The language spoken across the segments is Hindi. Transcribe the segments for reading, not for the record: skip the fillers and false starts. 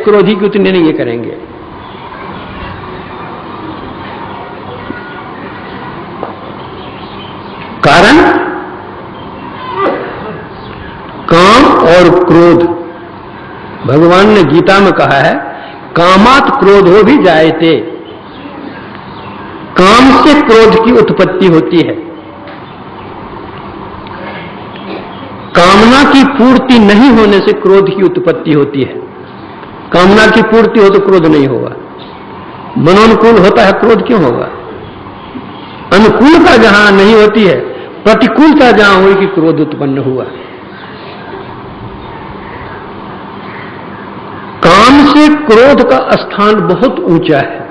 क्रोधी की उतनी नहीं ये करेंगे। कारण काम और क्रोध, भगवान ने गीता में कहा है कामात क्रोधो भी जायते, काम से क्रोध की उत्पत्ति होती है। कामना की पूर्ति नहीं होने से क्रोध की उत्पत्ति होती है। कामना की पूर्ति हो तो क्रोध नहीं होगा। मनोनुकूल होता है, क्रोध क्यों होगा? अनुकूलता जहां नहीं होती है, प्रतिकूलता जहां हुई कि क्रोध उत्पन्न हुआ। काम से क्रोध का स्थान बहुत ऊंचा है।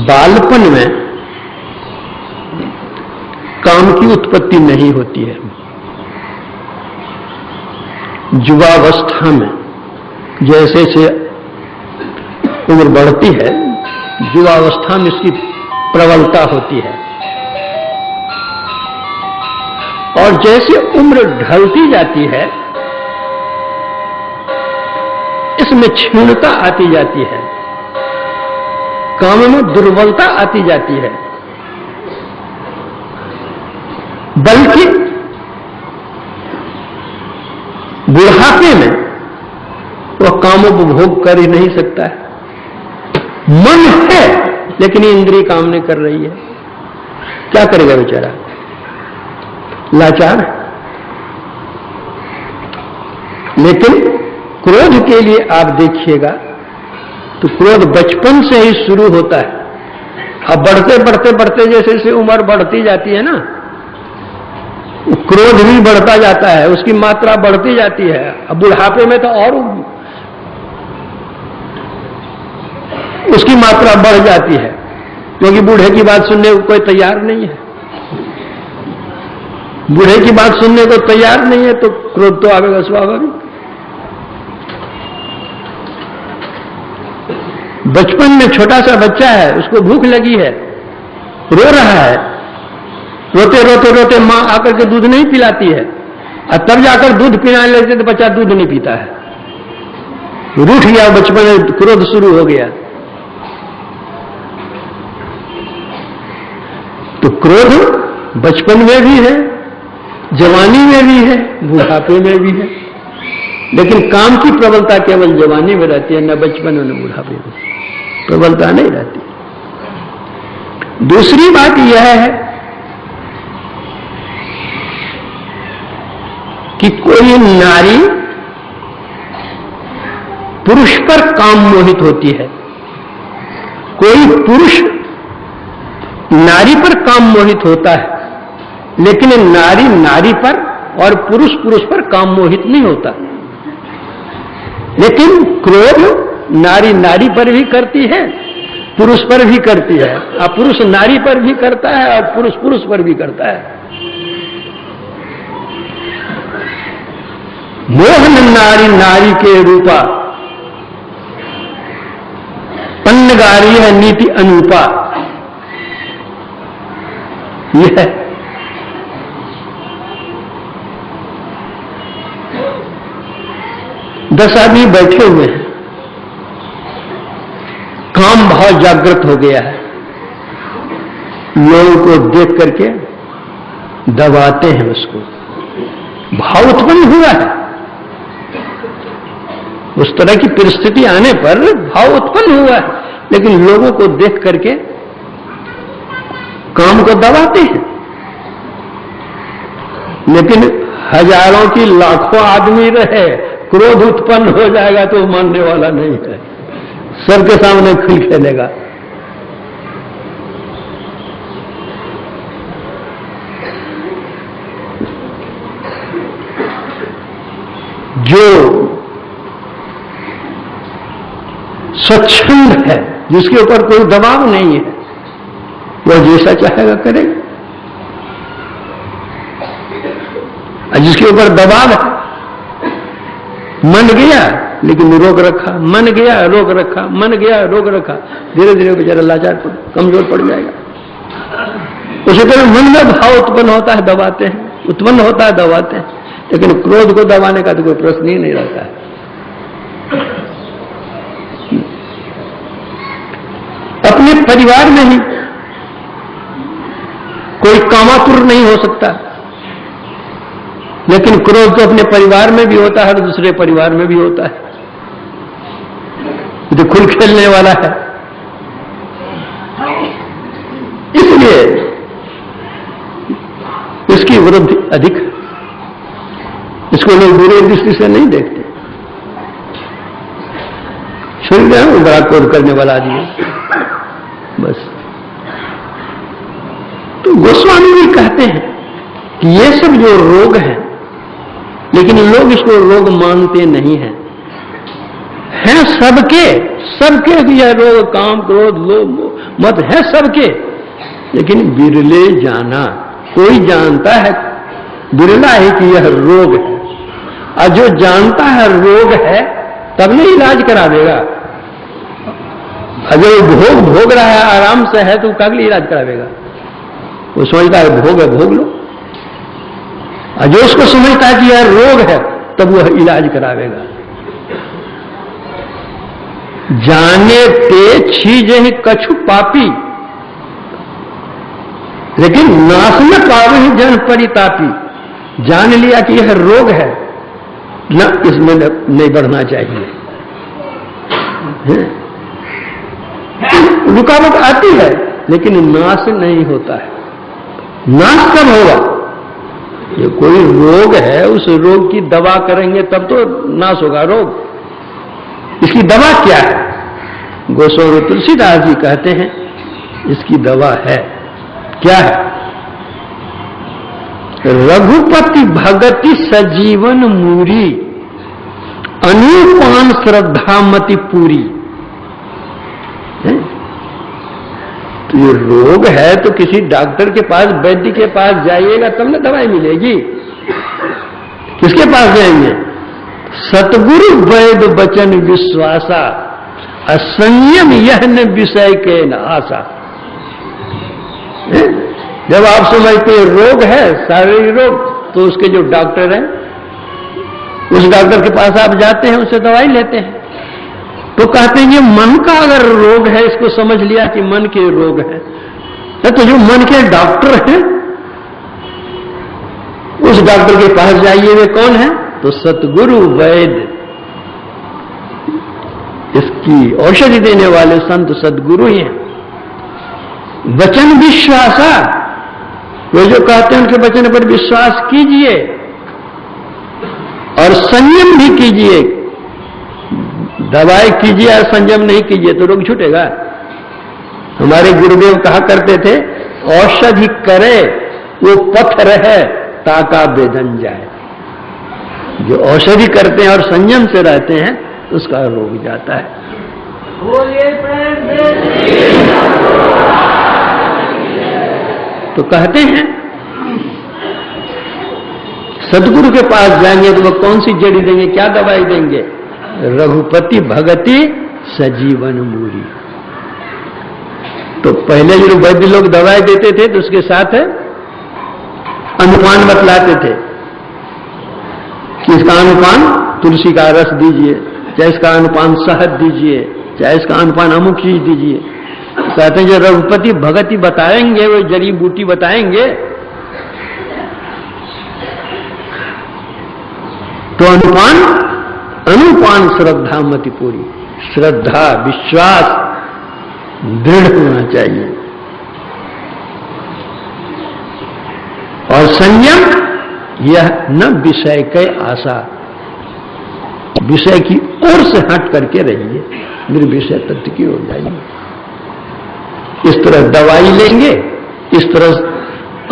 बालपन में काम की उत्पत्ति नहीं होती है। युवावस्था में जैसे से उम्र बढ़ती है, युवावस्था में इसकी प्रबलता होती है, और जैसे उम्र ढलती जाती है इसमें क्षीणता आती जाती है, काम में दुर्बलता आती जाती है। बल्कि बुढ़ापे में वह कामोपभोग कर ही नहीं सकता है। मन है लेकिन इंद्रिय काम नहीं कर रही है, क्या करेगा बेचारा? लाचार। लेकिन क्रोध के लिए आप देखिएगा तो क्रोध बचपन से ही शुरू होता है। अब बढ़ते बढ़ते बढ़ते जैसे जैसे उम्र बढ़ती जाती है ना, क्रोध भी बढ़ता जाता है, उसकी मात्रा बढ़ती जाती है। अब बुढ़ापे में तो और उसकी मात्रा बढ़ जाती है, क्योंकि बूढ़े की बात सुनने को कोई तैयार नहीं है। बूढ़े की बात सुनने को तैयार नहीं है तो क्रोध तो आवेगा स्वाभाविक। बचपन में छोटा सा बच्चा है, उसको भूख लगी है, रो रहा है, रोते रोते रोते मां आकर के दूध नहीं पिलाती है, और तब जाकर दूध पिलाने लगते तो बच्चा दूध नहीं पीता है, रूठ गया, बचपन में क्रोध शुरू हो गया। तो क्रोध बचपन में भी है, जवानी में भी है, बुढ़ापे में भी है। लेकिन काम की प्रबलता केवल जवानी में रहती है, न बचपन में न बुढ़ापे में प्रबलता नहीं रहती। दूसरी बात यह है कि कोई नारी पुरुष पर काम मोहित होती है, कोई पुरुष नारी पर काम मोहित होता है, लेकिन नारी नारी पर और पुरुष पुरुष पर काम मोहित नहीं होता। लेकिन क्रोध नारी नारी पर भी करती है, पुरुष पर भी करती है, और पुरुष नारी पर भी करता है और पुरुष पुरुष पर भी करता है। मोहन नारी नारी के रूपा, पन्नगारी है नीति अनूपा। यह 10 आदमी बैठे हुए हैं, काम भाव जागृत हो गया है, लोगों को देख करके दबाते हैं, उसको भाव उत्पन्न हुआ है। उस तरह की परिस्थिति आने पर भाव उत्पन्न हुआ है, लेकिन लोगों को देख करके काम को दबाते हैं। लेकिन हजारों की लाखों आदमी रहे, क्रोध उत्पन्न हो जाएगा तो मानने वाला नहीं है, सबके सामने खुल खेलेगा। जो स्वच्छंद है, जिसके ऊपर कोई दबाव नहीं है, वह जैसा चाहेगा करेगा। और जिसके ऊपर दबाव है, मन गया लेकिन रोक रखा, मन गया रोक रखा, मन गया रोक रखा, धीरे धीरे बेचारा लाचार कमजोर पड़ जाएगा। उसी तरह मन में भाव उत्पन्न होता है, दबाते हैं, उत्पन्न होता है, दबाते हैं, लेकिन क्रोध को दबाने का तो कोई प्रश्न ही नहीं रहता है। अपने परिवार में ही कोई कामातुर नहीं हो सकता, लेकिन क्रोध तो अपने परिवार में भी होता है और दूसरे परिवार में भी होता है। जो खुल खेलने वाला है, इसलिए इसकी वृद्धि अधिक है। इसको लोग बुरी दृष्टि से नहीं देखते। सुन गए वो बड़ा क्रोध करने वाला आदमी बस। तो गोस्वामी भी कहते हैं कि ये सब जो रोग है, लेकिन लोग इसको रोग मानते नहीं हैं। हैं सबके यह रोग, काम, क्रोध, लोभ, मत है सबके, लेकिन बिरले जाना, कोई जानता है बिरला है कि यह रोग है, और जो जानता है रोग है तब नहीं इलाज करा देगा। अगर वो भोग रहा है, आराम से है, तो कब इलाज करावेगा? वो समझता है भोग है, भोग लो। और जो उसको समझता है कि यह रोग है, तब वह इलाज करावेगा। जाने ते छीज ही कछु पापी, लेकिन नाश न पावे जन परितापी। जान लिया कि यह रोग है, न इसमें नहीं बढ़ना चाहिए। रुकावट आती है, लेकिन नाश नहीं होता है। नाश कब होगा? ये कोई रोग है, उस रोग की दवा करेंगे तब तो नाश होगा रोग। इसकी दवा क्या है? गोस्वामी तुलसीदास जी कहते हैं इसकी दवा है, क्या है? रघुपति भगति सजीवन मूरी, अनुपान श्रद्धा मति पूरी। तो ये रोग है तो किसी डॉक्टर के पास, वैद्य के पास जाइएगा तब ना दवाई मिलेगी। किसके पास जाएंगे? सतगुरु वैद वचन विश्वासा, असंयम यह न विषय के न आशा। जब आप समझते रोग है, शारीरिक रोग, तो उसके जो डॉक्टर हैं, उस डॉक्टर के पास आप जाते हैं, उससे दवाई लेते हैं। तो कहते हैं ये मन का अगर रोग है, इसको समझ लिया कि मन के रोग है, तो जो मन के डॉक्टर हैं उस डॉक्टर के पास जाइए। वे कौन है? तो सतगुरु वैद्य, इसकी औषधि देने वाले संत सदगुरु ही हैं। वचन विश्वासा, वो जो कहते हैं उनके वचन पर विश्वास कीजिए और संयम भी कीजिए। दवाई कीजिए और संयम नहीं कीजिए तो रोग छूटेगा। हमारे गुरुदेव कहा करते थे, औषधि करे वो पथ रहे ताका बेदन जाए। जो औषधि करते हैं और संयम से रहते हैं उसका रोग जाता है। तो कहते हैं सदगुरु के पास जाएंगे तो वो कौन सी जड़ी देंगे, क्या दवाई देंगे? रघुपति भगति सजीवन मूरी। तो पहले जो वैद्य लोग दवाई देते थे तो उसके साथ अनुपान बतलाते थे कि इसका अनुपान तुलसी का रस दीजिए, चाहे इसका अनुपान शहद दीजिए, चाहे इसका अनुपान अमुक चीज दीजिए। कहते हैं जो रघुपति भगति बताएंगे, वो जड़ी बूटी बताएंगे, तो अनुपान श्रद्धा मति पूरी। श्रद्धा, विश्वास दृढ़ होना चाहिए और संयम, यह न विषय के आशा, विषय की ओर से हट करके रहिए, निर्विषय तत्व की हो जाइए। इस तरह दवाई लेंगे, इस तरह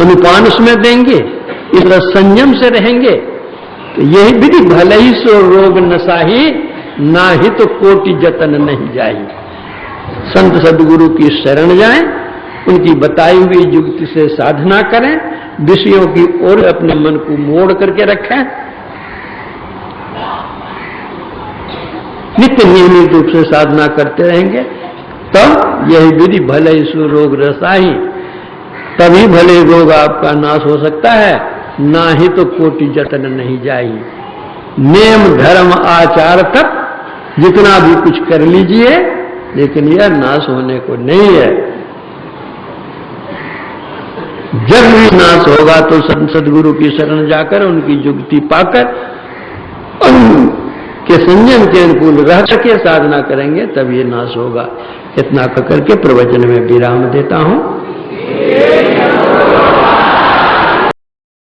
अनुपान उसमें देंगे, इस तरह संयम से रहेंगे, तो यही विधि भले ही सो रोग नसाही, ना ही तो कोटि जतन नहीं जाई। संत सदगुरु की शरण जाएं, उनकी बताई हुई युक्ति से साधना करें, विषयों की ओर अपने मन को मोड़ करके रखें, नित्य नियमित रूप से साधना करते रहेंगे, तब यही विधि भले ही सो रोग रसाही, तभी भले रोग आपका नाश हो सकता है, ना ही तो कोटि जतन नहीं जाई। नेम धर्म आचार तक जितना भी कुछ कर लीजिए, लेकिन यह नाश होने को नहीं है। जब भी नाश होगा तो सदगुरु की शरण जाकर, उनकी जुगती पाकर, के संयम के अनुकूल रह करके साधना करेंगे, तब ये नाश होगा। इतना करके प्रवचन में विराम देता हूं।